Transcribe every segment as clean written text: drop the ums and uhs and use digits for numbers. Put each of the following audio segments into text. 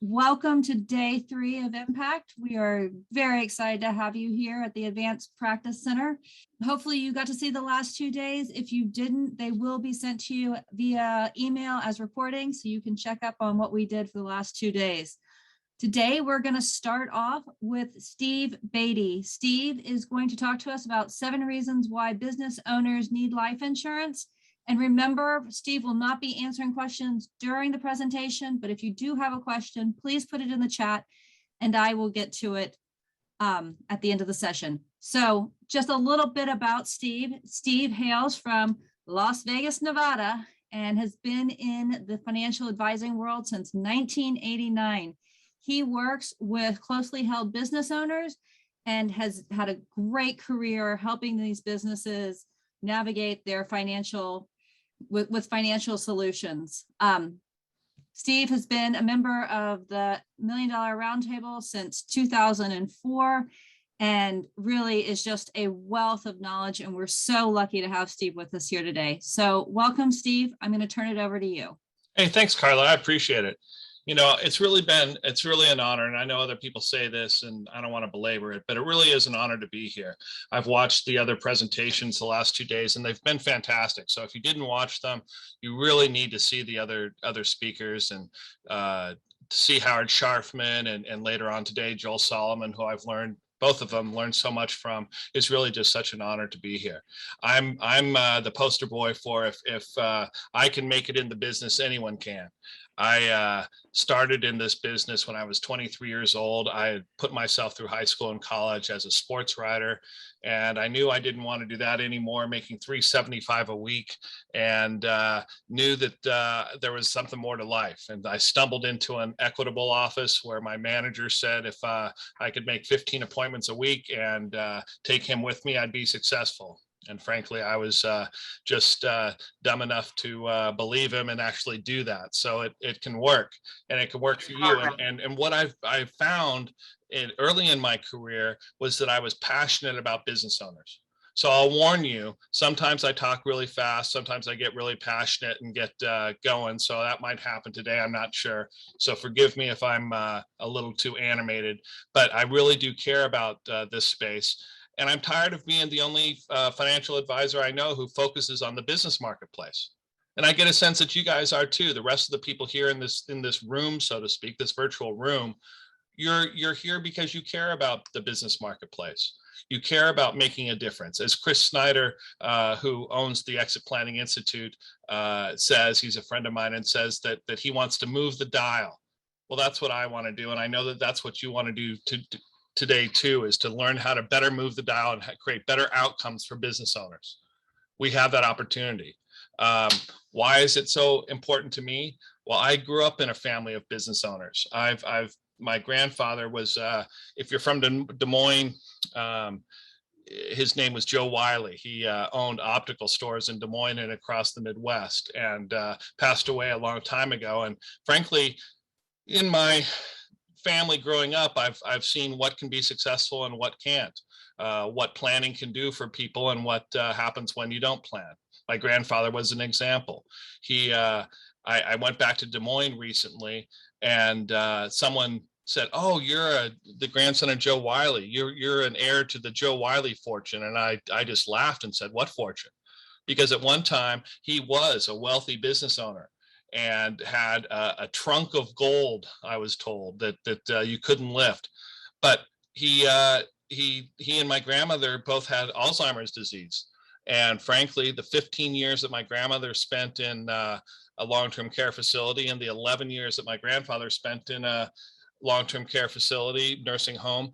Welcome to day 3 of Impact. We are very excited to have you here at the Advanced Practice Center. Hopefully you got to see the last 2 days. If you didn't, they will be sent to you via email as reporting, so you can check up on what we did for the last 2 days. Today, we're going to start off with Steve Beatty. Steve is going to talk to us about 7 reasons why business owners need life insurance. And remember, Steve will not be answering questions during the presentation, but if you do have a question, please put it in the chat and I will get to it at the end of the session. So just a little bit about Steve. Steve hails from Las Vegas, Nevada, and has been in the financial advising world since 1989. He works with closely held business owners and has had a great career helping these businesses navigate their financial with financial solutions. Steve has been a member of the $1 Million Roundtable since 2004 and really is just a wealth of knowledge. And we're so lucky to have Steve with us here today. So welcome, Steve. I'm going to turn it over to you. Hey, thanks, Carla. I appreciate it. You know, it's really an honor. And I know other people say this and I don't want to belabor it, but it really is an honor to be here. I've watched the other presentations the last 2 days and they've been fantastic. So if you didn't watch them, you really need to see the other speakers and see Howard Scharfman and later on today, Joel Solomon, who I've learned both of them learned so much from. It's really just such an honor to be here. I'm the poster boy for if I can make it in the business, anyone can. I started in this business when I was 23 years old. I had put myself through high school and college as a sports writer, and I knew I didn't want to do that anymore, making $375 a week, and knew that there was something more to life. And I stumbled into an Equitable office where my manager said if I could make 15 appointments a week and take him with me, I'd be successful. And frankly, I was just dumb enough to believe him and actually do that. So it can work, and it can work for you. And what I've found early in my career was that I was passionate about business owners. So I'll warn you, sometimes I talk really fast, sometimes I get really passionate and get going. So that might happen today, I'm not sure. So forgive me if I'm a little too animated, but I really do care about this space. And I'm tired of being the only financial advisor I know who focuses on the business marketplace. And I get a sense that you guys are too. The rest of the people here in this room, so to speak, this virtual room, you're here because you care about the business marketplace. You care about making a difference. As Chris Snyder, who owns the Exit Planning Institute, says, he's a friend of mine, and says that he wants to move the dial. Well, that's what I want to do. And I know that that's what you want to do today too, is to learn how to better move the dial and create better outcomes for business owners. We have that opportunity. Why is it so important to me? Well, I grew up in a family of business owners. My grandfather was, if you're from Des Moines, his name was Joe Wiley. He owned optical stores in Des Moines and across the Midwest, and passed away a long time ago. And frankly, in my family growing up, I've seen what can be successful and what can't, what planning can do for people and what happens when you don't plan. My grandfather was an example. I went back to Des Moines recently, and someone said, "Oh, you're the grandson of Joe Wiley. You're an heir to the Joe Wiley fortune." And I just laughed and said, "What fortune?" Because at one time he was a wealthy business owner and had a trunk of gold, I was told, that you couldn't lift. But he and my grandmother both had Alzheimer's disease. And frankly, the 15 years that my grandmother spent in a long-term care facility and the 11 years that my grandfather spent in a long-term care facility, nursing home,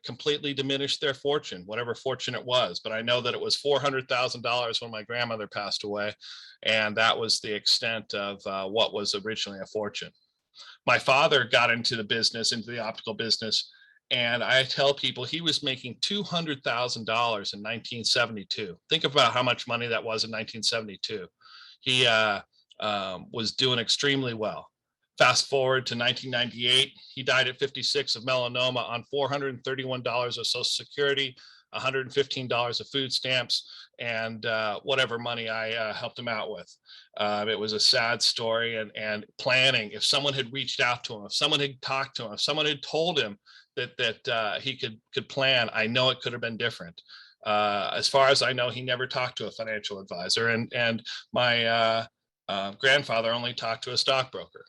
completely diminished their fortune, whatever fortune it was. But I know that it was $400,000 when my grandmother passed away. And that was the extent of what was originally a fortune. My father got into the optical business. And I tell people he was making $200,000 in 1972. Think about how much money that was in 1972. He was doing extremely well. Fast forward to 1998, he died at 56 of melanoma on $431 of Social Security, $115 of food stamps and whatever money I helped him out with. It was a sad story, and planning. If someone had reached out to him, if someone had talked to him, if someone had told him that he could plan, I know it could have been different. As far as I know, he never talked to a financial advisor, and my grandfather only talked to a stockbroker.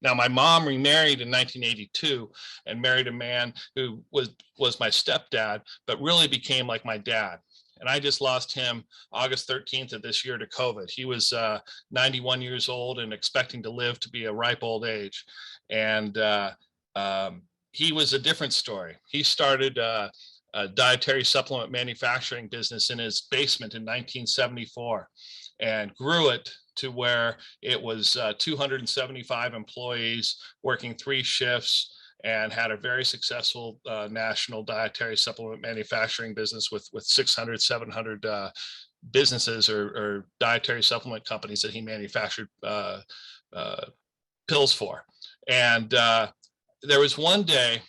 Now, my mom remarried in 1982 and married a man who was my stepdad, but really became like my dad. And I just lost him August 13th of this year to COVID. He was 91 years old and expecting to live to be a ripe old age. And he was a different story. He started a dietary supplement manufacturing business in his basement in 1974 and grew it to where it was 275 employees working 3 shifts, and had a very successful national dietary supplement manufacturing business with 600, 700 businesses or dietary supplement companies that he manufactured pills for. And there was one day,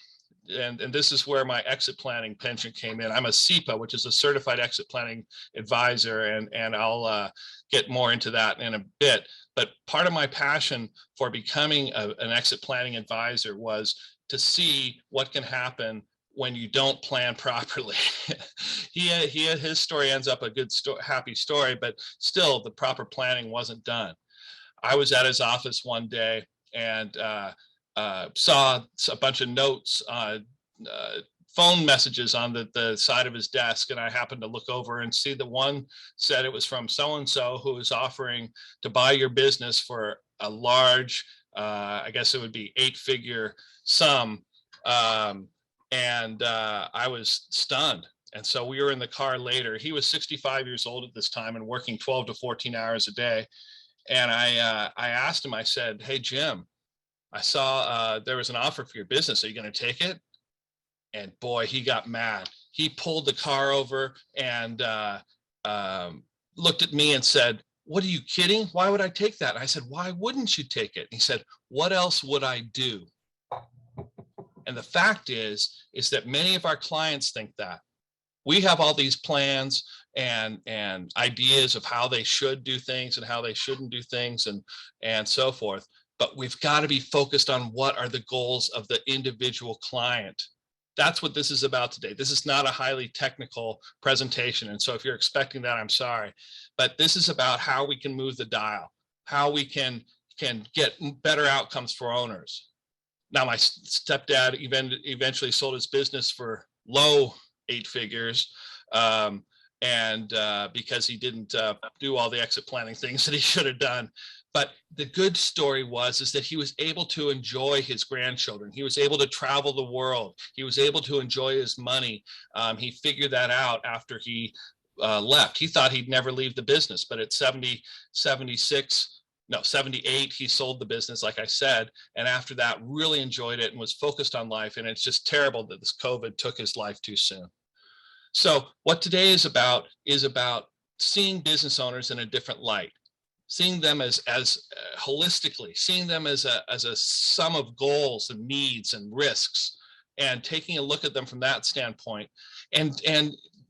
and this is where my exit planning pension came in. I'm a CEPA, which is a certified exit planning advisor, and I'll get more into that in a bit. But part of my passion for becoming an exit planning advisor was to see what can happen when you don't plan properly. His story ends up a good happy story, but still the proper planning wasn't done. I was at his office one day and saw a bunch of notes, phone messages on the side of his desk, and I happened to look over and see the one said it was from so-and-so who is offering to buy your business for a large, I guess it would be 8-figure sum. And I was stunned. And so we were in the car later. He was 65 years old at this time and working 12 to 14 hours a day. And I asked him, I said, "Hey, Jim, I saw there was an offer for your business. Are you going to take it?" And boy, he got mad. He pulled the car over and looked at me and said, "What, are you kidding? Why would I take that?" And I said, "Why wouldn't you take it?" And he said, "What else would I do?" And the fact is that many of our clients think that. We have all these plans and ideas of how they should do things and how they shouldn't do things and so forth. But we've got to be focused on what are the goals of the individual client. That's what this is about today. This is not a highly technical presentation. And so if you're expecting that, I'm sorry. But this is about how we can move the dial, how we can get better outcomes for owners. Now, my stepdad eventually sold his business for low 8 figures, and because he didn't do all the exit planning things that he should have done. But the good story is that he was able to enjoy his grandchildren. He was able to travel the world. He was able to enjoy his money. He figured that out after he left. He thought he'd never leave the business, but at 78, he sold the business, like I said, and after that really enjoyed it and was focused on life. And it's just terrible that this COVID took his life too soon. So what today is about seeing business owners in a different light, seeing them as holistically, seeing them as a sum of goals and needs and risks, and taking a look at them from that standpoint, and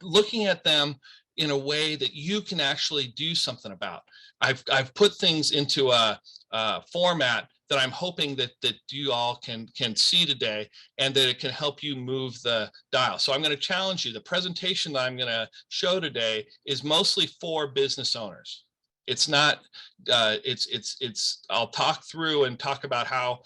looking at them in a way that you can actually do something about. I've put things into a format that I'm hoping that you all can see today, and that it can help you move the dial. So I'm going to challenge you. The presentation that I'm going to show today is mostly for business owners. It's not, I'll talk through and talk about how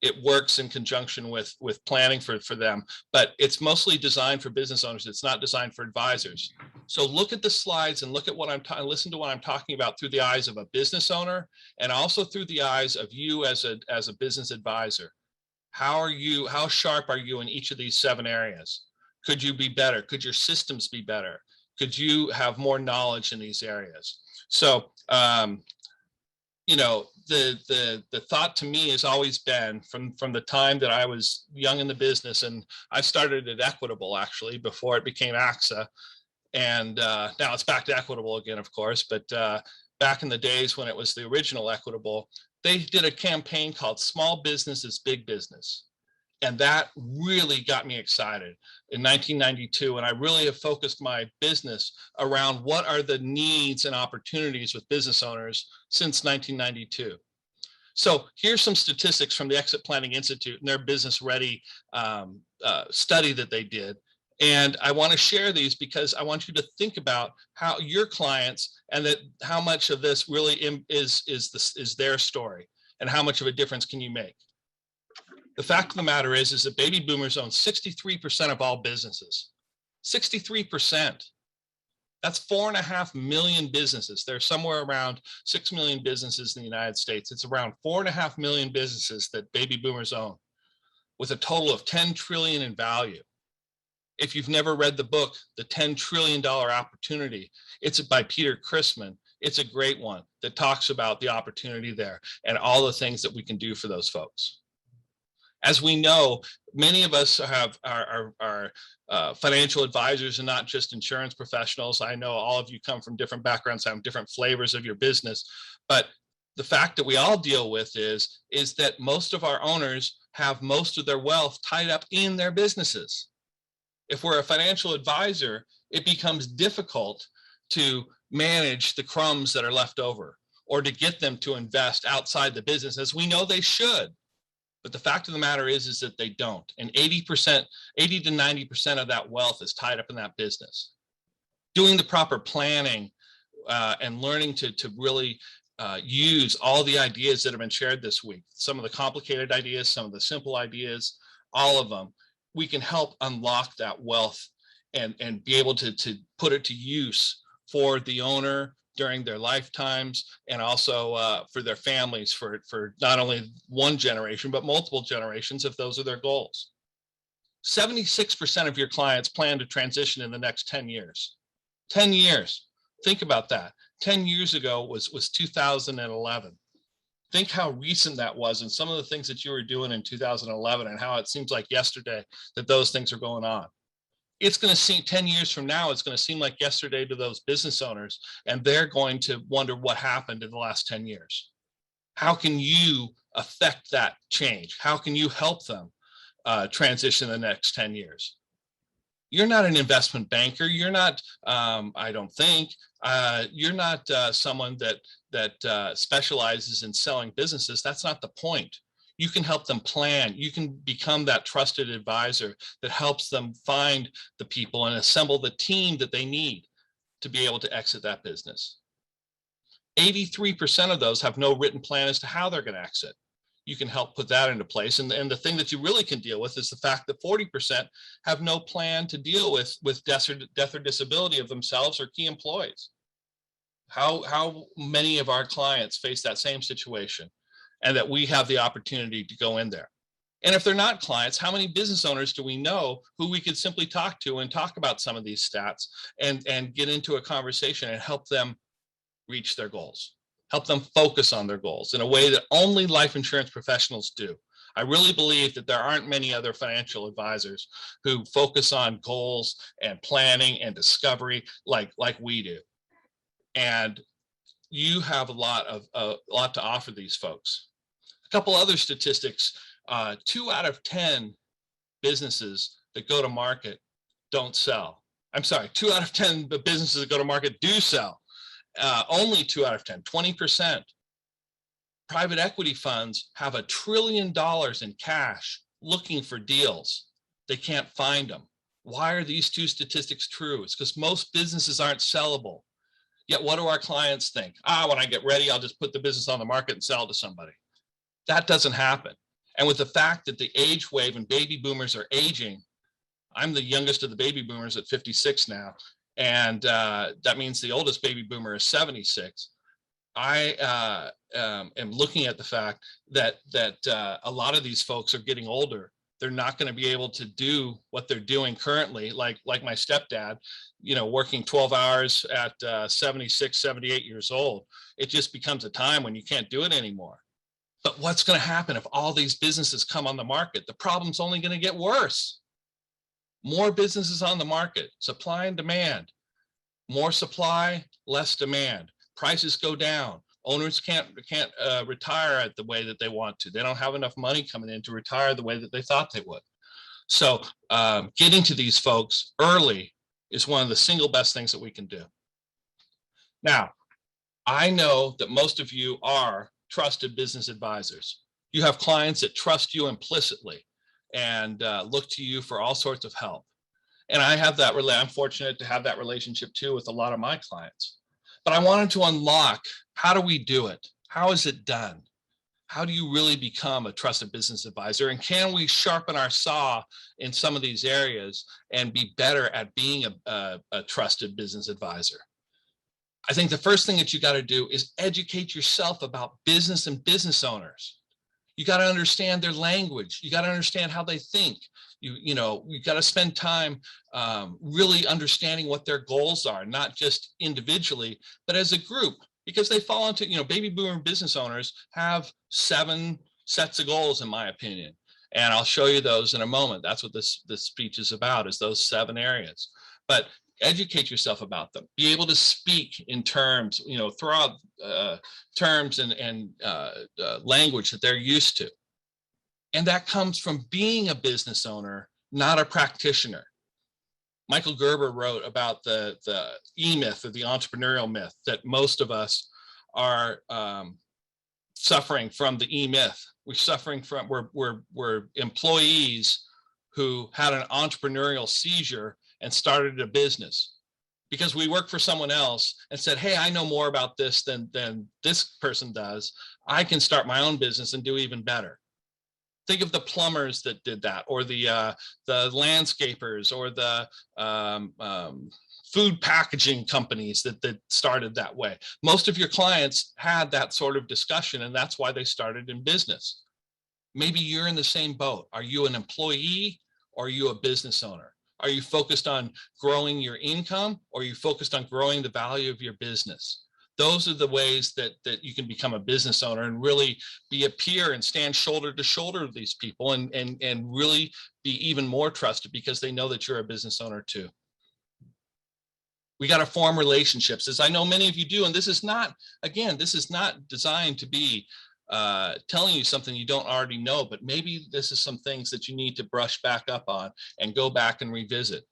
it works in conjunction with planning for them, but it's mostly designed for business owners. It's not designed for advisors. So look at the slides and look at what listen to what I'm talking about through the eyes of a business owner, and also through the eyes of you as a business advisor. How sharp are you in each of these 7 areas? Could you be better? Could your systems be better? Could you have more knowledge in these areas? So, the thought to me has always been from the time that I was young in the business, and I started at Equitable actually before it became AXA, and now it's back to Equitable again, of course. But back in the days when it was the original Equitable, they did a campaign called "Small Business is Big Business," And that really got me excited in 1992. And I really have focused my business around what are the needs and opportunities with business owners since 1992. So here's some statistics from the Exit Planning Institute and their Business Ready study that they did. And I want to share these because I want you to think about how your clients and that how much of this really is their story and how much of a difference can you make. The fact of the matter is that baby boomers own 63% of all businesses. 63%. That's 4.5 million businesses. There's somewhere around 6 million businesses in the United States. It's around 4.5 million businesses that baby boomers own, with a total of 10 trillion in value. If you've never read the book, The $10 Trillion Opportunity, it's by Peter Chrisman. It's a great one that talks about the opportunity there and all the things that we can do for those folks. As we know, many of us are financial advisors and not just insurance professionals. I know all of you come from different backgrounds, have different flavors of your business, but the fact that we all deal with is that most of our owners have most of their wealth tied up in their businesses. If we're a financial advisor, it becomes difficult to manage the crumbs that are left over or to get them to invest outside the business as we know they should. But the fact of the matter is that they don't. And 80 to 90% of that wealth is tied up in that business. Doing the proper planning and learning to really use all the ideas that have been shared this week, some of the complicated ideas, some of the simple ideas, all of them, we can help unlock that wealth and be able to put it to use for the owner during their lifetimes, and also for their families for not only one generation, but multiple generations if those are their goals. 76% of your clients plan to transition in the next 10 years. 10 years. Think about that. 10 years ago was 2011. Think how recent that was and some of the things that you were doing in 2011 and how it seems like yesterday that those things are going on. It's going to seem 10 years from now, it's going to seem like yesterday to those business owners, and they're going to wonder what happened in the last 10 years. How can you affect that change? How can you help them transition the next 10 years? You're not an investment banker. You're not, I don't think, you're not someone that specializes in selling businesses. That's not the point. You can help them plan. You can become that trusted advisor that helps them find the people and assemble the team that they need to be able to exit that business. 83% of those have no written plan as to how they're going to exit. You can help put that into place. And the thing that you really can deal with is the fact that 40% have no plan to deal with death or disability of themselves or key employees. How many of our clients face that same situation? And that we have the opportunity to go in there. And if they're not clients, how many business owners do we know who we could simply talk to and talk about some of these stats and get into a conversation and help them reach their goals, help them focus on their goals in a way that only life insurance professionals do. I really believe that there aren't many other financial advisors who focus on goals and planning and discovery like we do. And you have a lot to offer these folks. A couple other statistics, 2 out of 10 businesses that go to market don't sell. I'm sorry, 2 out of 10 businesses that go to market do sell. Only 2 out of 10, 20%. Private equity funds have $1 trillion in cash looking for deals. They can't find them. Why are these two statistics true? It's because most businesses aren't sellable. Yet what do our clients think? When I get ready, I'll just put the business on the market and sell to somebody. That doesn't happen. And with the fact that the age wave and baby boomers are aging, I'm the youngest of the baby boomers at 56 now. And that means the oldest baby boomer is 76. I am looking at the fact that a lot of these folks are getting older. They're not going to be able to do what they're doing currently, like my stepdad, working 12 hours at 76, 78 years old. It just becomes a time when you can't do it anymore. But what's going to happen if all these businesses come on the market? The problem's only going to get worse. More businesses on the market, supply and demand. More supply, less demand. Prices go down. Owners can't retire at the way that they want to. They don't have enough money coming in to retire the way that they thought they would. So getting to these folks early is one of the single best things that we can do. Now, I know that most of you are trusted business advisors. You have clients that trust you implicitly and look to you for all sorts of help. And I have that, I'm fortunate to have that relationship too with a lot of my clients. But I wanted to unlock, how do we do it? How is it done? How do you really become a trusted business advisor? And can we sharpen our saw in some of these areas and be better at being a trusted business advisor? I think the first thing that you got to do is educate yourself about business and business owners. You got to understand their language. You got to understand how they think. You got to spend time really understanding what their goals are, not just individually, but as a group, because they fall into, baby boomer business owners have 7 sets of goals, in my opinion. And I'll show you those in a moment. That's what this speech is about, is those 7 areas. But educate yourself about them. Be able to speak in terms, throw out terms and language that they're used to. And that comes from being a business owner, not a practitioner. Michael Gerber wrote about the E-myth, or the entrepreneurial myth, that most of us are suffering from the E-myth. We're suffering from, we're employees who had an entrepreneurial seizure and started a business because we worked for someone else and said, hey, I know more about this than this person does. I can start my own business and do even better. Think of the plumbers that did that, or the landscapers, or the food packaging companies that started that way. Most of your clients had that sort of discussion, and that's why they started in business. Maybe you're in the same boat. Are you an employee, or are you a business owner? Are you focused on growing your income, or are you focused on growing the value of your business? Those are the ways that you can become a business owner and really be a peer and stand shoulder to shoulder with these people and really be even more trusted because they know that you're a business owner too. We got to form relationships, as I know many of you do. And this is not, again, this is not designed to be telling you something you don't already know, but maybe this is some things that you need to brush back up on and go back and revisit.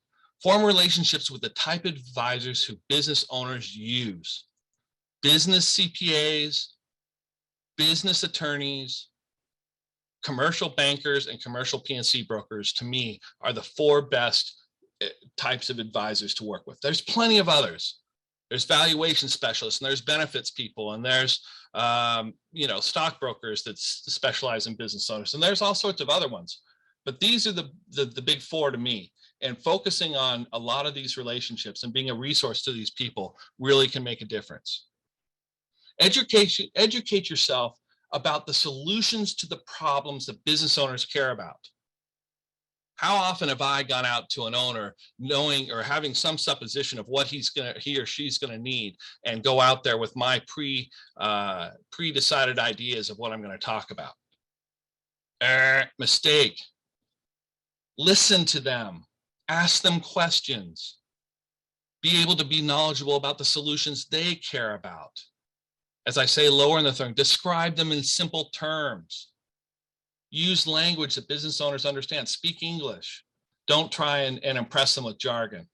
Form relationships with the type of advisors who business owners use. Business CPAs, business attorneys, commercial bankers, and commercial P&C brokers, to me, are the 4 best types of advisors to work with. There's plenty of others. There's valuation specialists, and there's benefits people, and there's stockbrokers that specialize in business owners, and there's all sorts of other ones. But these are the big 4 to me. And focusing on a lot of these relationships and being a resource to these people really can make a difference. Educate yourself about the solutions to the problems that business owners care about. How often have I gone out to an owner knowing or having some supposition of what he or she's gonna need, and go out there with my pre-decided ideas of what I'm gonna talk about? Mistake. Listen to them, ask them questions, be able to be knowledgeable about the solutions they care about. As I say lower in the thing, describe them in simple terms. Use language that business owners understand. Speak English. Don't try and impress them with jargon.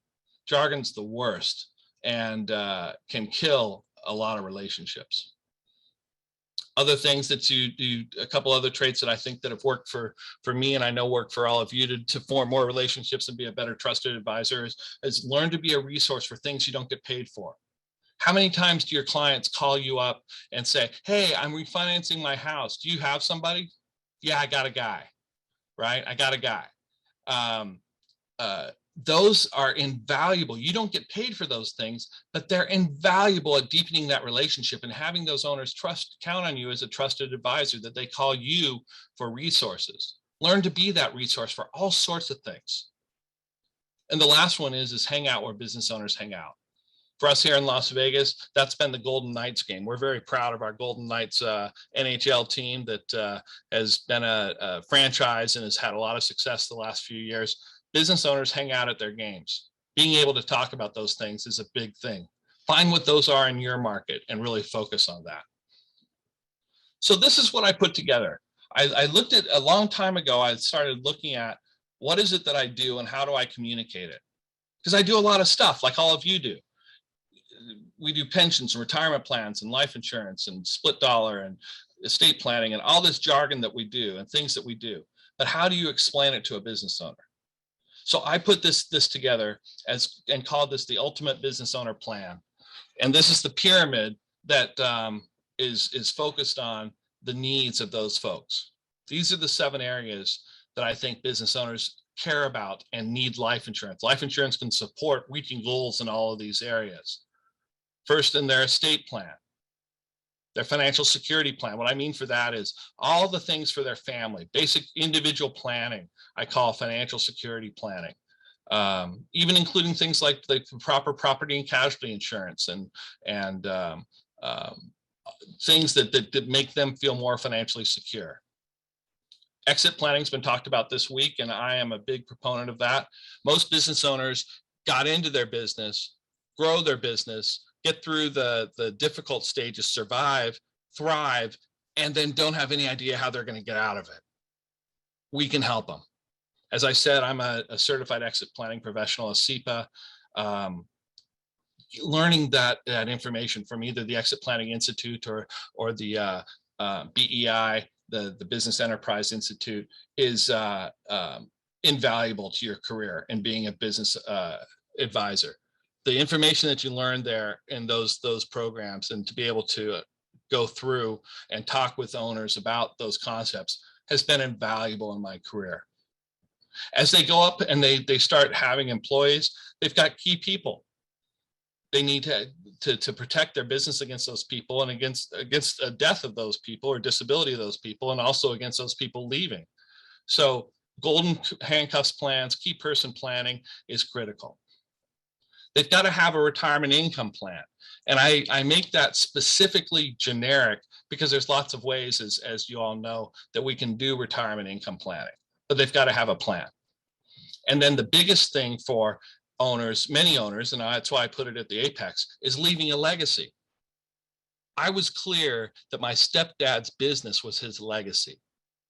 Jargon's the worst and can kill a lot of relationships. Other things that you do, a couple other traits that I think that have worked for me, and I know work for all of you to form more relationships and be a better trusted advisor, is learn to be a resource for things you don't get paid for. How many times do your clients call you up and say, hey, I'm refinancing my house. Do you have somebody? Yeah, I got a guy, right? I got a guy. Those are invaluable. You don't get paid for those things, but they're invaluable at deepening that relationship and having those owners count on you as a trusted advisor, that they call you for resources. Learn to be that resource for all sorts of things. And the last one is hang out where business owners hang out. For us here in Las Vegas, that's been the Golden Knights game. We're very proud of our Golden Knights NHL team that has been a franchise and has had a lot of success the last few years. Business owners hang out at their games. Being able to talk about those things is a big thing. Find what those are in your market and really focus on that. So this is what I put together. I looked at a long time ago, I started looking at what is it that I do and how do I communicate it? Because I do a lot of stuff like all of you do. We do pensions and retirement plans and life insurance and split dollar and estate planning and all this jargon that we do and things that we do. But how do you explain it to a business owner? So I put this together and called this the ultimate business owner plan. And this is the pyramid that is focused on the needs of those folks. These are the 7 areas that I think business owners care about and need life insurance. Life insurance can support reaching goals in all of these areas. First, in their estate plan, their financial security plan. What I mean for that is all the things for their family, basic individual planning, I call financial security planning. Even including things like the proper property and casualty insurance and things that make them feel more financially secure. Exit planning has been talked about this week, and I am a big proponent of that. Most business owners got into their business, grow their business, get through the difficult stages, survive, thrive, and then don't have any idea how they're going to get out of it. We can help them. As I said, I'm a certified exit planning professional, a CEPA. Learning that information from either the Exit Planning Institute or the BEI, the Business Enterprise Institute, is invaluable to your career in being a business advisor. The information that you learn there in those programs, and to be able to go through and talk with owners about those concepts, has been invaluable in my career. As they go up and they start having employees, they've got key people. They need to protect their business against those people and against a death of those people or disability of those people, and also against those people leaving. So golden handcuffs plans, key person planning is critical. They've got to have a retirement income plan. And I make that specifically generic because there's lots of ways, as you all know, that we can do retirement income planning, but they've got to have a plan. And then the biggest thing for owners, many owners, and that's why I put it at the apex, is leaving a legacy. I was clear that my stepdad's business was his legacy.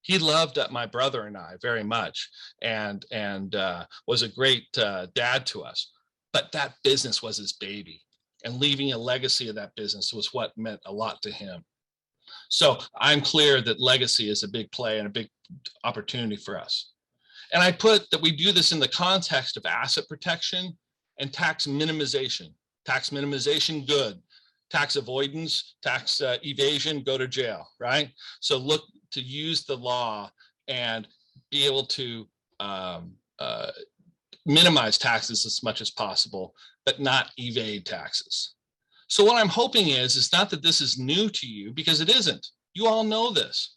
He loved my brother and I very much, and was a great dad to us. But that business was his baby, and leaving a legacy of that business was what meant a lot to him. So I'm clear that legacy is a big play and a big opportunity for us. And I put that we do this in the context of asset protection and tax minimization. Tax minimization, good. Tax avoidance, tax evasion, go to jail, right? So look to use the law and be able to minimize taxes as much as possible, but not evade taxes. So what I'm hoping is not that this is new to you, because it isn't. You all know this.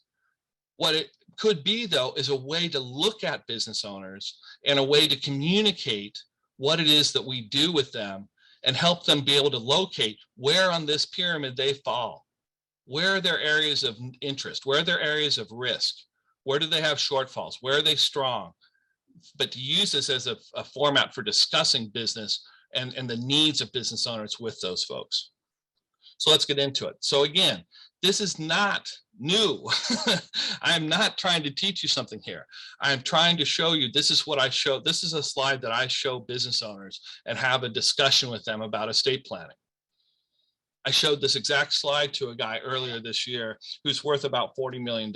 What it could be, though, is a way to look at business owners and a way to communicate what it is that we do with them and help them be able to locate where on this pyramid they fall. Where are their areas of interest? Where are their areas of risk? Where do they have shortfalls? Where are they strong? But to use this as a format for discussing business and the needs of business owners with those folks. So let's get into it. So again, this is not new. I'm not trying to teach you something here. I'm trying to show you, this is what I show. This is a slide that I show business owners and have a discussion with them about estate planning. I showed this exact slide to a guy earlier this year who's worth about $40 million.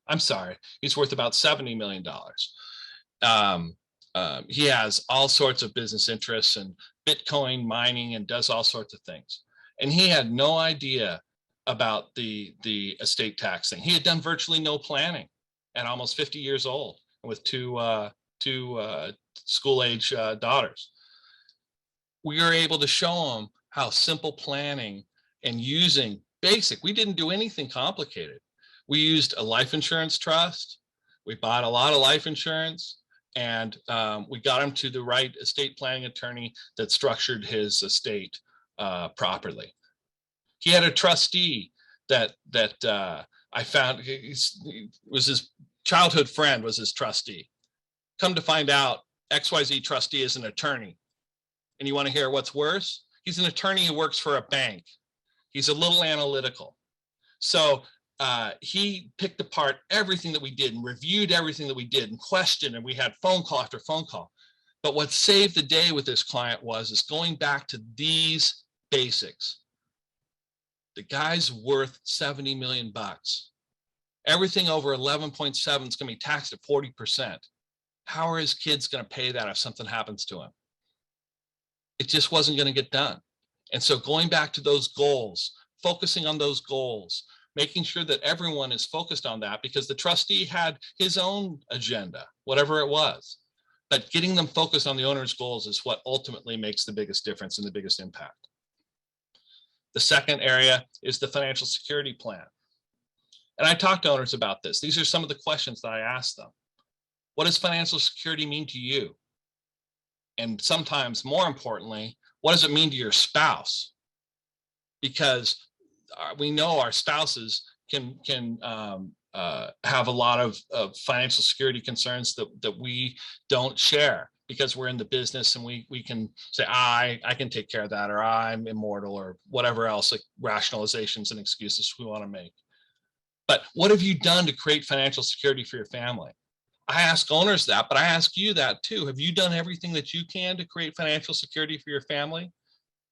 I'm sorry, he's worth about $70 million. He has all sorts of business interests in Bitcoin mining and does all sorts of things. And he had no idea about the estate tax thing. He had done virtually no planning at almost 50 years old with two school-age daughters. We were able to show him how simple planning and using basic, we didn't do anything complicated. We used a life insurance trust. We bought a lot of life insurance, and we got him to the right estate planning attorney that structured his estate properly. He had a trustee that I found was his childhood friend, was his trustee. Come to find out, XYZ trustee is an attorney. And you want to hear what's worse? He's an attorney who works for a bank. He's a little analytical. So he picked apart everything that we did and reviewed everything that we did and questioned, and we had phone call after phone call. But what saved the day with this client is going back to these basics. The guy's worth 70 million bucks. Everything over 11.7 is going to be taxed at 40%. How are his kids going to pay that if something happens to him? It just wasn't going to get done. And so going back to those goals, focusing on those goals, making sure that everyone is focused on that, because the trustee had his own agenda, whatever it was. But getting them focused on the owner's goals is what ultimately makes the biggest difference and the biggest impact. The second area is the financial security plan. And I talked to owners about this. These are some of the questions that I asked them. What does financial security mean to you? And sometimes more importantly, what does it mean to your spouse? Because we know our spouses can have a lot of financial security concerns that we don't share, because we're in the business and we can say, I can take care of that, or I'm immortal, or whatever else, like rationalizations and excuses we want to make. But what have you done to create financial security for your family? I ask owners that, but I ask you that too. Have you done everything that you can to create financial security for your family?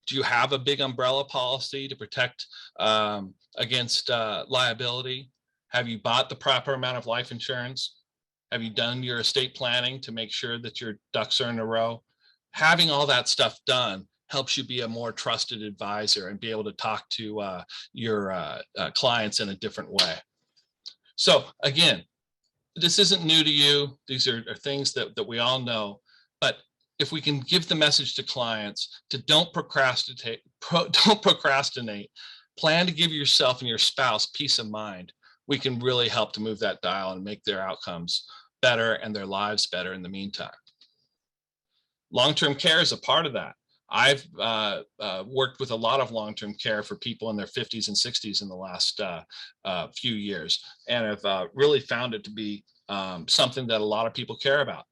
Do you have a big umbrella policy to protect against liability? Have you bought the proper amount of life insurance? Have you done your estate planning to make sure that your ducks are in a row? Having all that stuff done helps you be a more trusted advisor and be able to talk to your clients in a different way. So again, this isn't new to you. These are things that we all know, but if we can give the message to clients to don't procrastinate, plan to give yourself and your spouse peace of mind, we can really help to move that dial and make their outcomes better and their lives better in the meantime. Long-term care is a part of that. I've worked with a lot of long-term care for people in their 50s and 60s in the last few years, and I've really found it to be something that a lot of people care about.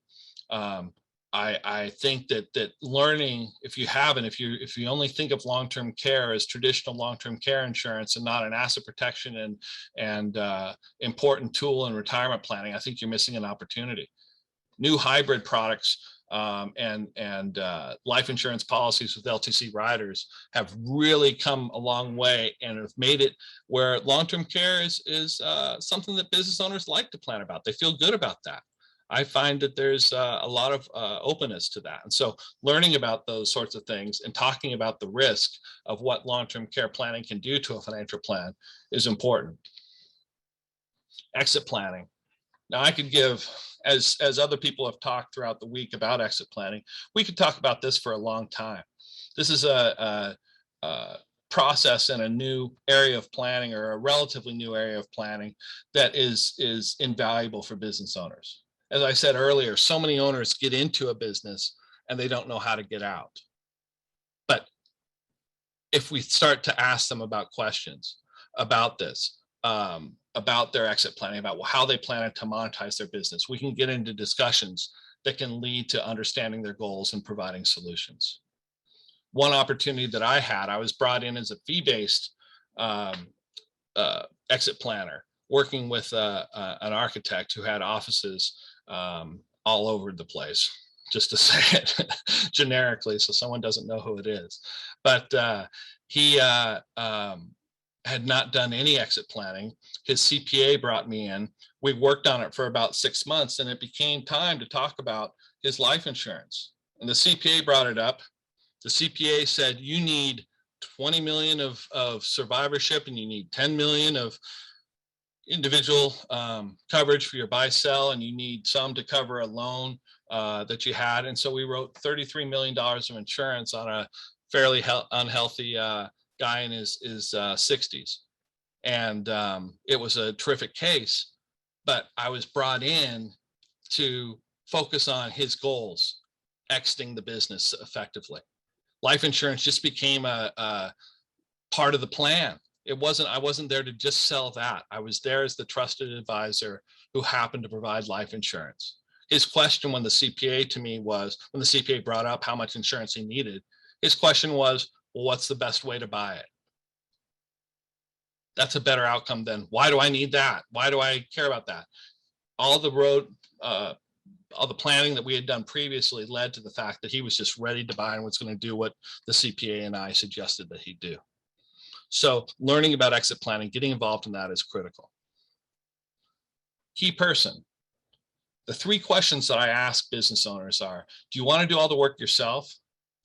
I think that learning, if you haven't, if you only think of long-term care as traditional long-term care insurance and not an asset protection and important tool in retirement planning, I think you're missing an opportunity. New hybrid products and life insurance policies with LTC riders have really come a long way and have made it where long-term care is something that business owners like to plan about. They feel good about that. I find that there's a lot of openness to that. And so learning about those sorts of things and talking about the risk of what long-term care planning can do to a financial plan is important. Exit planning. Now I could give, as other people have talked throughout the week about exit planning, we could talk about this for a long time. This is a process in a new area of planning, or a relatively new area of planning, that is invaluable for business owners. As I said earlier, so many owners get into a business and they don't know how to get out. But if we start to ask them about questions about this, about their exit planning, about how they plan to monetize their business, we can get into discussions that can lead to understanding their goals and providing solutions. One opportunity that I had, I was brought in as a fee-based exit planner, working with an architect who had offices all over the place, just to say it generically, so someone doesn't know who it is. But he had not done any exit planning. His CPA brought me in. We worked on it for about 6 months, and it became time to talk about his life insurance. And the CPA brought it up. The CPA said, you need 20 million of survivorship, and you need 10 million of individual coverage for your buy sell, and you need some to cover a loan that you had. And so we wrote $33 million of insurance on a fairly unhealthy guy in his 60s. And it was a terrific case, but I was brought in to focus on his goals, exiting the business effectively. Life insurance just became a part of the plan. I wasn't there to just sell that. I was there as the trusted advisor who happened to provide life insurance. His question when the CPA brought up how much insurance he needed, his question was, well, what's the best way to buy it? That's a better outcome than, why do I need that? Why do I care about that? All the planning that we had done previously led to the fact that he was just ready to buy and was going to do what the CPA and I suggested that he do. So learning about exit planning, getting involved in that is critical. Key person. The 3 questions that I ask business owners are, do you want to do all the work yourself?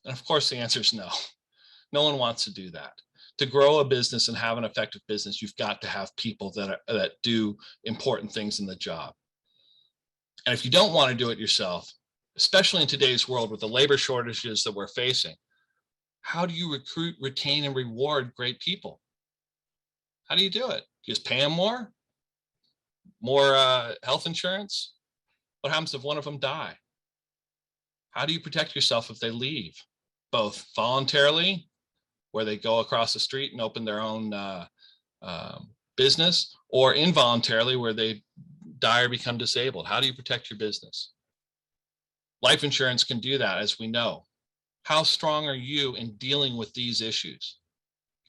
And of course, the answer is no. No one wants to do that. To grow a business and have an effective business, you've got to have people that do important things in the job. And if you don't want to do it yourself, especially in today's world with the labor shortages that we're facing, how do you recruit, retain, and reward great people? How do you do it? Just pay them more? More health insurance? What happens if one of them die? How do you protect yourself if they leave? Both voluntarily, where they go across the street and open their own business, or involuntarily, where they die or become disabled. How do you protect your business? Life insurance can do that, as we know. How strong are you in dealing with these issues?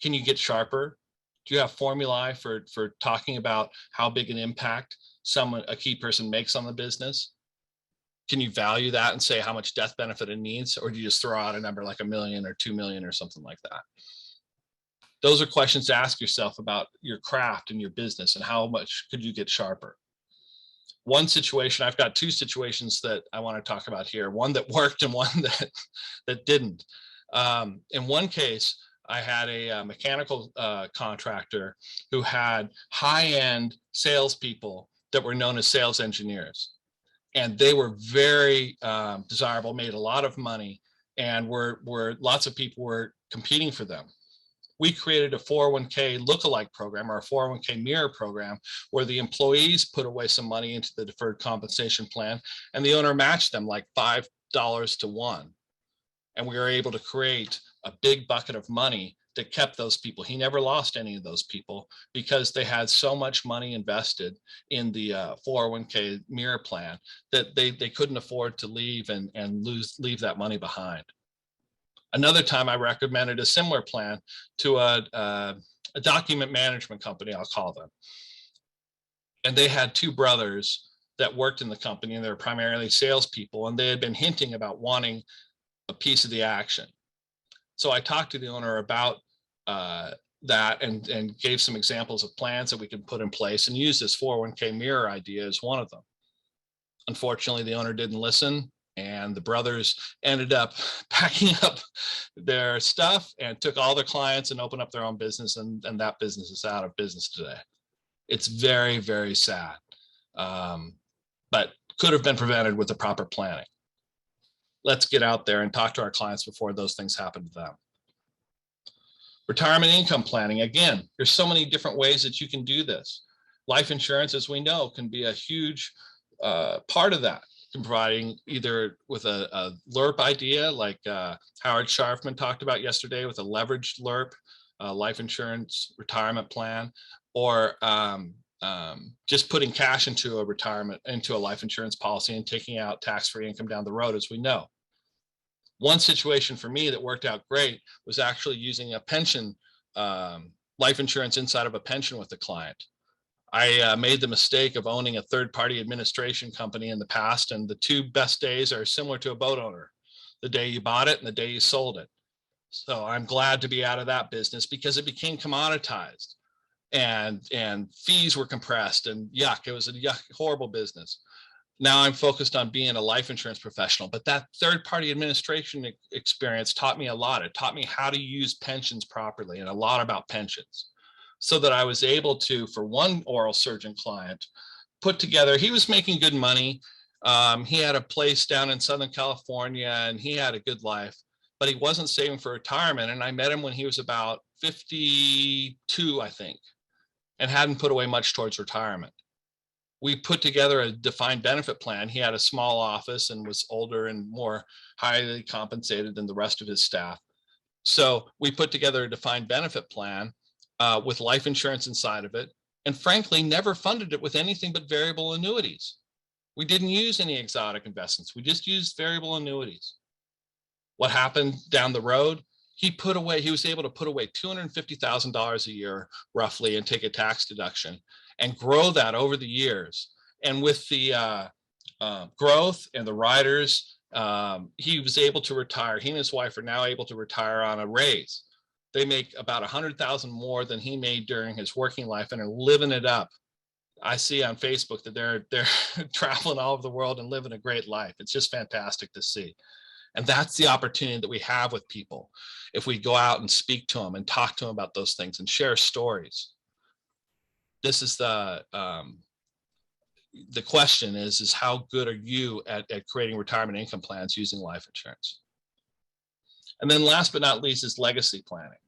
Can you get sharper? Do you have formulae for talking about how big an impact a key person makes on the business? Can you value that and say how much death benefit it needs, or do you just throw out a number like $1 million or $2 million or something like that? Those are questions to ask yourself about your craft and your business, and how much could you get sharper. One situation, I've got 2 situations that I want to talk about here, one that worked and one that didn't. In one case, I had a mechanical contractor who had high-end salespeople that were known as sales engineers. And they were very desirable, made a lot of money, and lots of people were competing for them. We created a 401k lookalike program, or a 401k mirror program, where the employees put away some money into the deferred compensation plan, and the owner matched them like $5 to 1. And we were able to create a big bucket of money that kept those people. He never lost any of those people because they had so much money invested in the 401k mirror plan that they couldn't afford to leave and leave that money behind. Another time I recommended a similar plan to a document management company, I'll call them. And they had 2 brothers that worked in the company, and they were primarily salespeople, and they had been hinting about wanting a piece of the action. So I talked to the owner about that and gave some examples of plans that we could put in place, and use this 401k mirror idea as one of them. Unfortunately, the owner didn't listen, and the brothers ended up packing up their stuff and took all their clients and opened up their own business, and that business is out of business today. It's very, very sad, but could have been prevented with the proper planning. Let's get out there and talk to our clients before those things happen to them. Retirement income planning. Again, there's so many different ways that you can do this. Life insurance, as we know, can be a huge part of that, providing either with a LERP idea like Howard Sharfman talked about yesterday, with a leveraged LERP, life insurance retirement plan, or just putting cash into a life insurance policy and taking out tax-free income down the road, as we know. One situation for me that worked out great was actually using a pension, life insurance inside of a pension with a client. I made the mistake of owning a third-party administration company in the past, and the 2 best days are similar to a boat owner: the day you bought it and the day you sold it. So I'm glad to be out of that business, because it became commoditized, and fees were compressed, and yuck, it was a horrible business. Now I'm focused on being a life insurance professional, but that third-party administration experience taught me a lot. It taught me how to use pensions properly, and a lot about pensions, so that I was able to, for one oral surgeon client, put together, he was making good money. He had a place down in Southern California, and he had a good life, but he wasn't saving for retirement. And I met him when he was about 52, I think, and hadn't put away much towards retirement. We put together a defined benefit plan. He had a small office and was older and more highly compensated than the rest of his staff. So we put together a defined benefit plan with life insurance inside of it, and frankly, never funded it with anything but variable annuities. We didn't use any exotic investments. We just used variable annuities. What happened down the road? he was able to put away $250,000 a year roughly and take a tax deduction and grow that over the years. And with the growth and the riders, he was able to retire. He and his wife are now able to retire on a raise. They make about 100,000 more than he made during his working life and are living it up. I see on Facebook that they're traveling all over the world and living a great life. It's just fantastic to see. And that's the opportunity that we have with people. If we go out and speak to them and talk to them about those things and share stories. This is the question is how good are you at creating retirement income plans using life insurance? And then last but not least is legacy planning.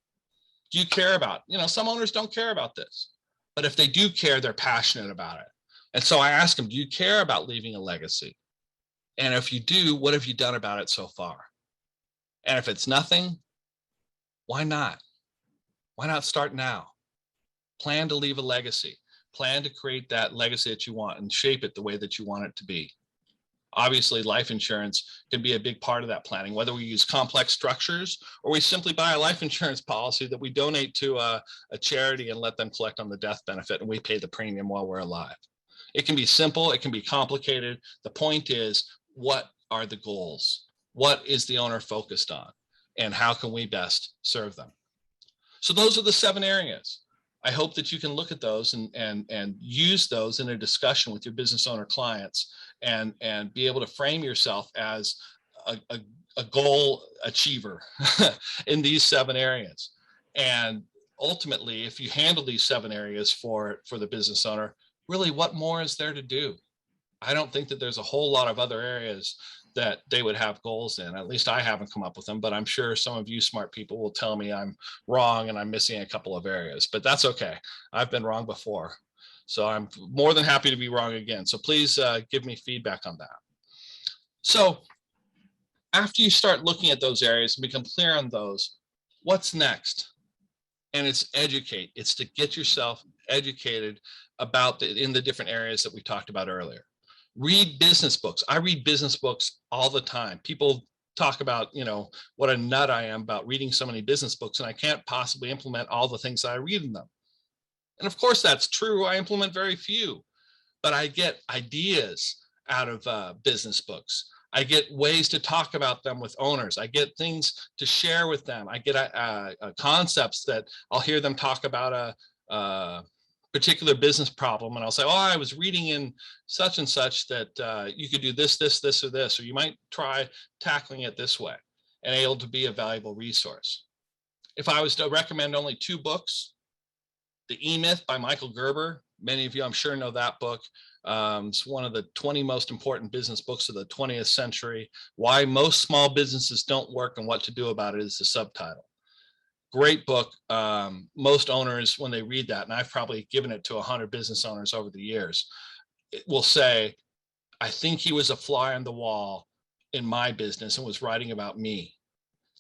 Do you care about, some owners don't care about this, but if they do care, they're passionate about it. And so I ask them, do you care about leaving a legacy? And if you do, what have you done about it so far? And if it's nothing, why not? Why not start now? Plan to leave a legacy. Plan to create that legacy that you want and shape it the way that you want it to be. Obviously, life insurance can be a big part of that planning, whether we use complex structures or we simply buy a life insurance policy that we donate to a charity and let them collect on the death benefit and we pay the premium while we're alive. It can be simple, it can be complicated. The point is, what are the goals? What is the owner focused on? And how can we best serve them? So those are the 7 areas. I hope that you can look at those and use those in a discussion with your business owner clients and be able to frame yourself as a goal achiever in these 7 areas. And ultimately, if you handle these 7 areas for the business owner, really what more is there to do? I don't think that there's a whole lot of other areas that they would have goals in. At least I haven't come up with them, but I'm sure some of you smart people will tell me I'm wrong and I'm missing a couple of areas, but that's okay. I've been wrong before. So I'm more than happy to be wrong again. So please give me feedback on that. So after you start looking at those areas and become clear on those, what's next? And it's educate. It's to get yourself educated about in the different areas that we talked about earlier. Read business books. I read business books all the time. People talk about, what a nut I am about reading so many business books, and I can't possibly implement all the things that I read in them. And of course, that's true. I implement very few, but I get ideas out of business books. I get ways to talk about them with owners. I get things to share with them. I get concepts that I'll hear them talk about a particular business problem, and I'll say, oh, I was reading in such and such that you could do this, this, or this, or you might try tackling it this way, and able to be a valuable resource. If I was to recommend only 2 books, The E-Myth by Michael Gerber, many of you I'm sure know that book. It's one of the 20 most important business books of the 20th century. Why Most Small Businesses Don't Work and What to Do About It is the subtitle. Great book. Most owners, when they read that, and I've probably given it to 100 business owners over the years, it will say, I think he was a fly on the wall in my business and was writing about me.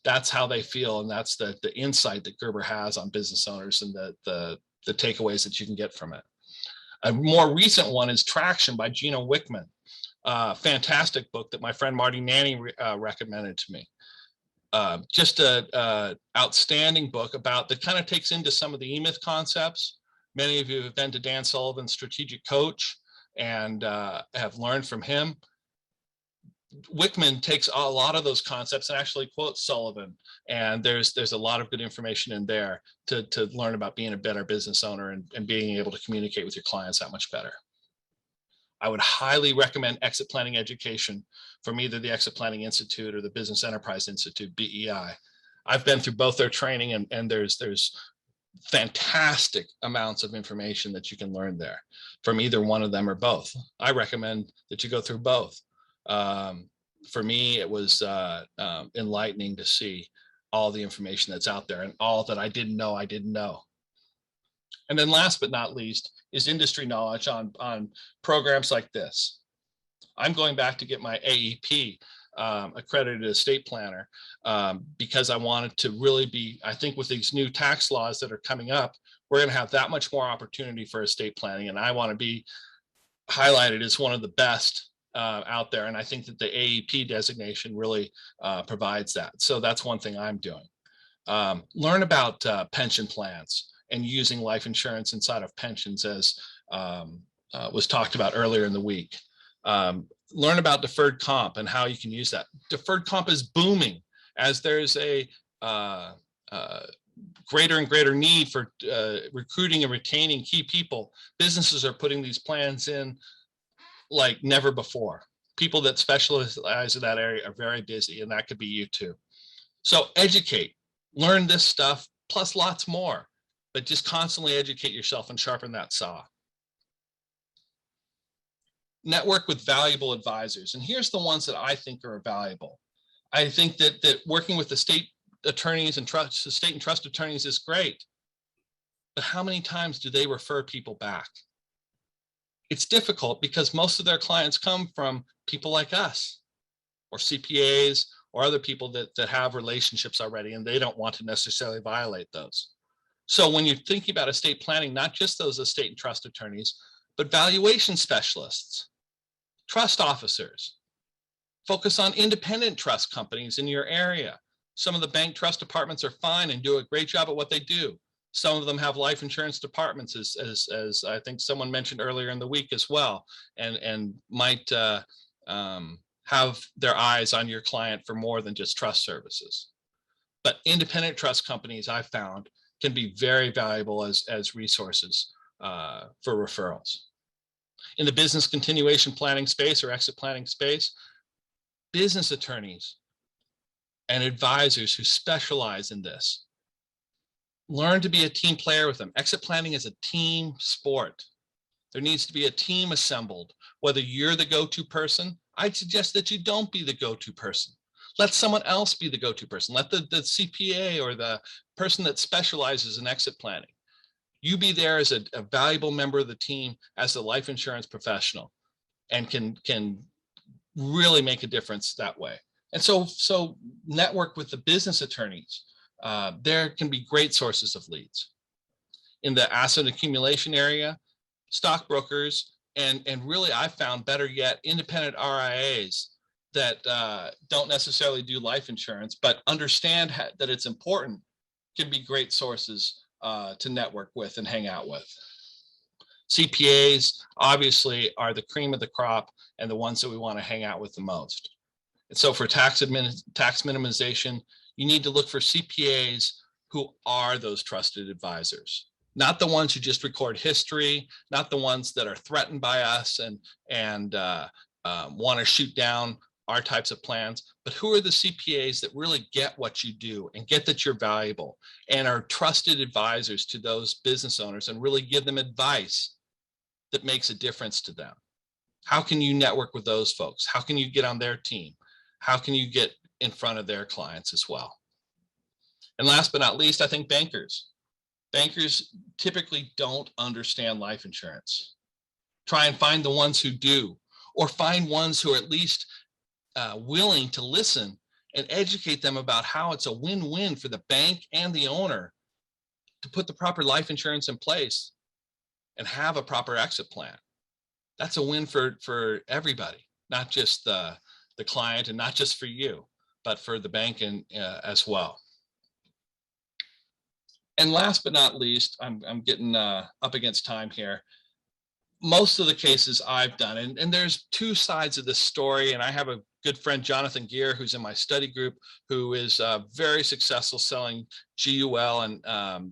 That's how they feel. And that's the insight that Gerber has on business owners and the takeaways that you can get from it. A more recent one is Traction by Gino Wickman. Fantastic book that my friend Marty Nanny recommended to me. Just a outstanding book about that kind of takes into some of the E-Myth concepts. Many of you have been to Dan Sullivan's Strategic Coach and have learned from him. Wickman takes a lot of those concepts and actually quotes Sullivan, and there's a lot of good information in there to learn about being a better business owner and being able to communicate with your clients that much better. I would highly recommend Exit Planning Education from either the Exit Planning Institute or the Business Enterprise Institute, BEI. I've been through both their training, and there's fantastic amounts of information that you can learn there from either one of them or both. I recommend that you go through both. For me, it was enlightening to see all the information that's out there and all that I didn't know. And then last but not least is industry knowledge on programs like this. I'm going back to get my AEP, accredited estate planner, because I wanted to really be, I think with these new tax laws that are coming up, we're going to have that much more opportunity for estate planning. And I want to be highlighted as one of the best out there. And I think that the AEP designation really provides that. So that's one thing I'm doing. Learn about pension plans and using life insurance inside of pensions, as was talked about earlier in the week. Learn about deferred comp and how you can use that. Deferred comp is booming as there's a greater and greater need for recruiting and retaining key people. Businesses are putting these plans in like never before. People that specialize in that area are very busy, and that could be you too. So educate, learn this stuff, plus lots more, but just constantly educate yourself and sharpen that saw. Network with valuable advisors. And here's the ones that I think are valuable. I think that working with the state attorneys and state and trust attorneys is great, but how many times do they refer people back? It's difficult because most of their clients come from people like us or CPAs or other people that have relationships already, and they don't want to necessarily violate those. So when you're thinking about estate planning, not just those estate and trust attorneys, but valuation specialists, trust officers, focus on independent trust companies in your area. Some of the bank trust departments are fine and do a great job at what they do. Some of them have life insurance departments, as I think someone mentioned earlier in the week as well, and might have their eyes on your client for more than just trust services. But independent trust companies, I've found, can be very valuable as resources for referrals. In the business continuation planning space or exit planning space, business attorneys and advisors who specialize in this, learn to be a team player with them. Exit planning is a team sport. There needs to be a team assembled. Whether you're the go-to person, I'd suggest that you don't be the go-to person. Let someone else be the go-to person. Let the CPA or the person that specializes in exit planning. You be there as a valuable member of the team as a life insurance professional, and can really make a difference that way. And so network with the business attorneys. There can be great sources of leads. In the asset accumulation area, stockbrokers, and really I found better yet, independent RIAs that don't necessarily do life insurance, but understand that it's important, can be great sources to network with and hang out with. CPAs obviously are the cream of the crop and the ones that we want to hang out with the most. And so for tax minimization, you need to look for CPAs who are those trusted advisors, not the ones who just record history, not the ones that are threatened by us and want to shoot down our types of plans, but who are the CPAs that really get what you do and get that you're valuable and are trusted advisors to those business owners and really give them advice that makes a difference to them. How can you network with those folks? How can you get on their team? How can you get in front of their clients as well? And last but not least, I think bankers. Bankers typically don't understand life insurance. Try and find the ones who do, or find ones who are at least willing to listen and educate them about how it's a win-win for the bank and the owner to put the proper life insurance in place and have a proper exit plan. That's a win for everybody, not just the client and not just for you, but for the bank and as well. And last but not least, I'm getting up against time here. Most of the cases I've done, and there's two sides of this story, and I have a good friend, Jonathan Gear, who's in my study group, who is very successful selling GUL and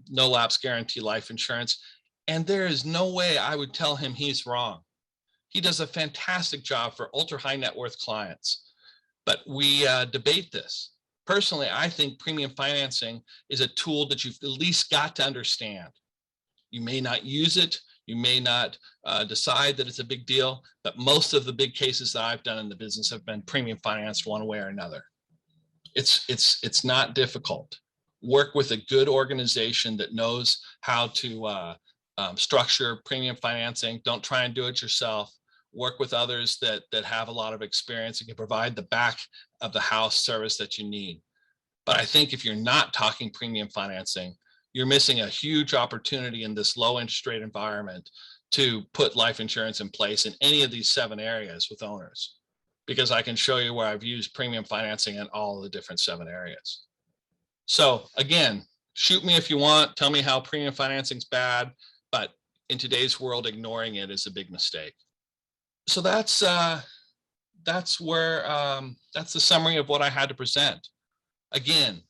no lapse guarantee life insurance. And there is no way I would tell him he's wrong. He does a fantastic job for ultra high net worth clients, but we debate this. Personally, I think premium financing is a tool that you've at least got to understand. You may not use it. You may not decide that it's a big deal, but most of the big cases that I've done in the business have been premium financed one way or another. It's not difficult. Work with a good organization that knows how to structure premium financing. Don't try and do it yourself. Work with others that have a lot of experience and can provide the back of the house service that you need. But I think if you're not talking premium financing, you're missing a huge opportunity in this low interest rate environment to put life insurance in place in any of these 7 areas with owners, because I can show you where I've used premium financing in all of the different 7 areas. So again, shoot me if you want, tell me how premium financing's bad, but in today's world, ignoring it is a big mistake. So that's the summary of what I had to present. Again,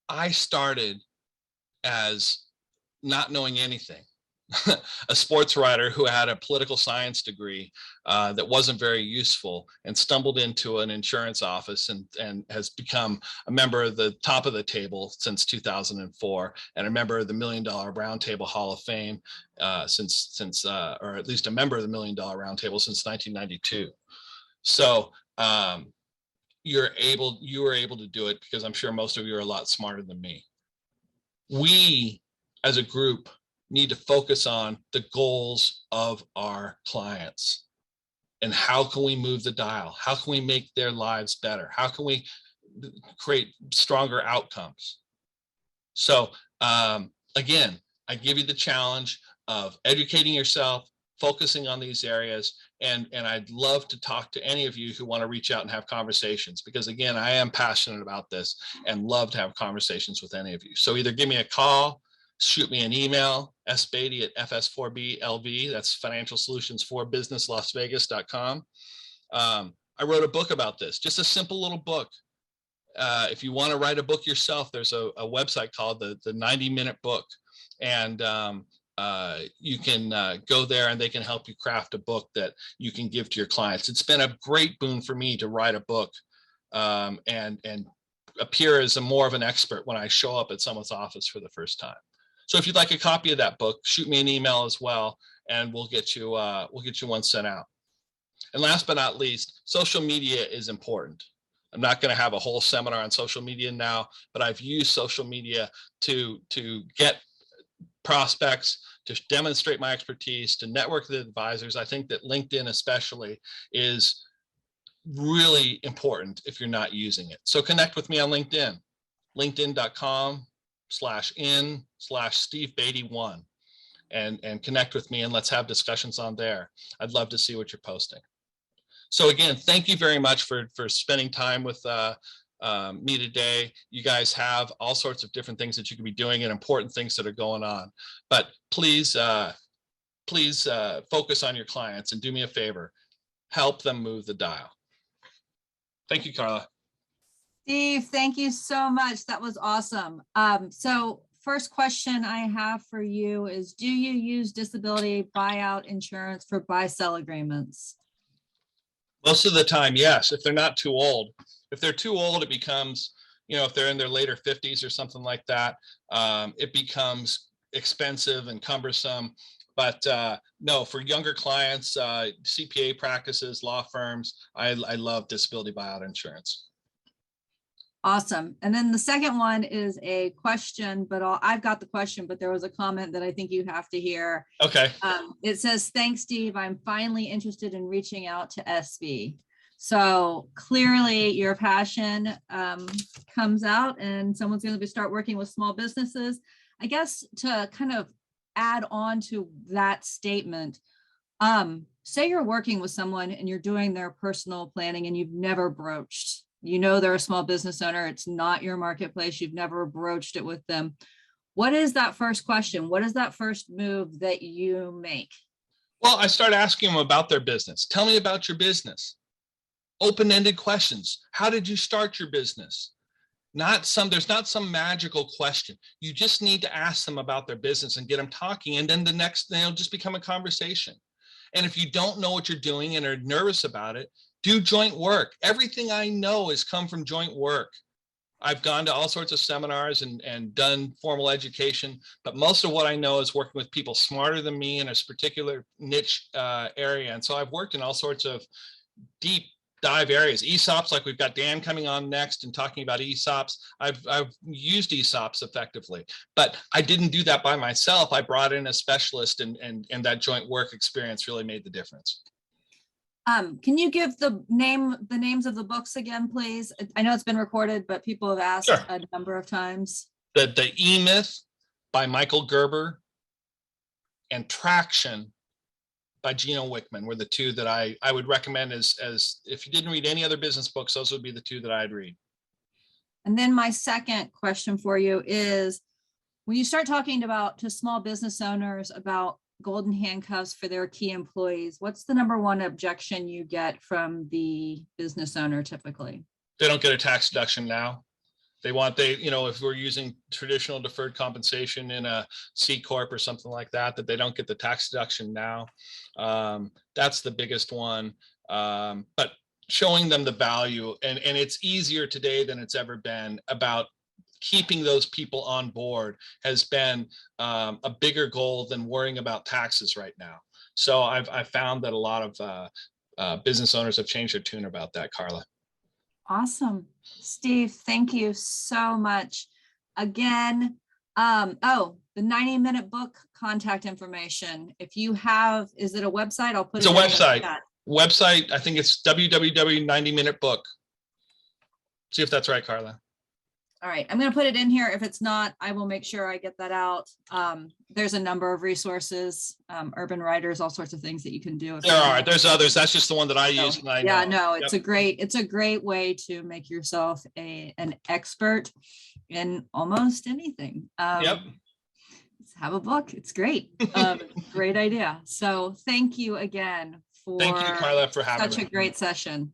I started as not knowing anything. A sports writer who had a political science degree that wasn't very useful, and stumbled into an insurance office and has become a member of the top of the table since 2004, and a member of the $1 Million Round Table Hall of Fame or at least a member of the $1 Million Round Table since 1992. So you were able to do it because I'm sure most of you are a lot smarter than me. We as a group need to focus on the goals of our clients and how can we move the dial? How can we make their lives better? How can we create stronger outcomes? So again, I give you the challenge of educating yourself, focusing on these areas, and I'd love to talk to any of you who want to reach out and have conversations, because again, I am passionate about this and love to have conversations with any of you. So either give me a call, shoot me an email, sbeatty@fs4blv, that's Financial Solutions for Business Las Vegas.com. I wrote a book about this, just a simple little book. If you want to write a book yourself, there's a website called the 90-minute book, and you can go there and they can help you craft a book that you can give to your clients. It's been a great boon for me to write a book and appear as more of an expert when I show up at someone's office for the first time. So if you'd like a copy of that book, shoot me an email as well, and we'll get you one sent out. And last but not least, social media is important. I'm not going to have a whole seminar on social media now, but I've used social media to get prospects, to demonstrate my expertise, to network with advisors. I think that LinkedIn especially is really important if you're not using it. So connect with me on LinkedIn, linkedin.com/in/SteveBeatty1, and connect with me and let's have discussions on there. I'd love to see what you're posting. So again, thank you very much for spending time with me today. You guys have all sorts of different things that you can be doing and important things that are going on. But please focus on your clients and do me a favor, help them move the dial. Thank you, Carla. Steve, thank you so much. That was awesome. So first question I have for you is, do you use disability buyout insurance for buy-sell agreements? Most of the time, yes, if they're not too old. If they're too old, it becomes, if they're in their later 50s or something like that, it becomes expensive and cumbersome. But no, for younger clients, CPA practices, law firms, I love disability buyout insurance. Awesome. And then the second one is a question, but I've got the question, but there was a comment that I think you have to hear. Okay. It says, thanks, Steve. I'm finally interested in reaching out to SV. So clearly your passion comes out, and someone's going to start working with small businesses. I guess to kind of add on to that statement, say you're working with someone and you're doing their personal planning and you've never broached, they're a small business owner, it's not your marketplace, you've never broached it with them. What is that first question? What is that first move that you make? Well, I start asking them about their business. Tell me about your business. Open-ended questions. How did you start your business? There's not some magical question. You just need to ask them about their business and get them talking. And then the next, they'll just become a conversation. And if you don't know what you're doing and are nervous about it, do joint work. Everything I know has come from joint work. I've gone to all sorts of seminars and done formal education, but most of what I know is working with people smarter than me in a particular niche area. And so I've worked in all sorts of deep dive areas. ESOPs, like we've got Dan coming on next and talking about ESOPs. I've used ESOPs effectively, but I didn't do that by myself. I brought in a specialist, and that joint work experience really made the difference. Can you give the names of the books again, please? I know it's been recorded, but people have asked Sure. a number of times. The E-Myth by Michael Gerber and Traction by Gino Wickman were the two that I would recommend as if you didn't read any other business books, those would be the two that I'd read. And then my second question for you is, when you start talking about to small business owners about golden handcuffs for their key employees, what's the number one objection you get from the business owner typically? They don't get a tax deduction now. They want, if we're using traditional deferred compensation in a C Corp or something like that, that they don't get the tax deduction now. That's the biggest one. But showing them the value, and it's easier today than it's ever been about keeping those people on board has been a bigger goal than worrying about taxes right now. So I've found that a lot of business owners have changed their tune about that, Carla. Awesome. Steve, thank you so much. Again, the 90-minute book contact information. If you have, is it a website? I'll put It's it a in the website. chat. I think it's www.90minutebook. See if that's right, Carla. All right, I'm going to put it in here. If it's not, I will make sure I get that out. There's a number of resources, urban writers, all sorts of things that you can do. There are. There's others. That's just the one that I use. And I yeah, know. no, it's a great way to make yourself an expert in almost anything. Yep. Have a book. It's great. Great idea. So thank you again for Thank you, Carla, for having such me. a great session.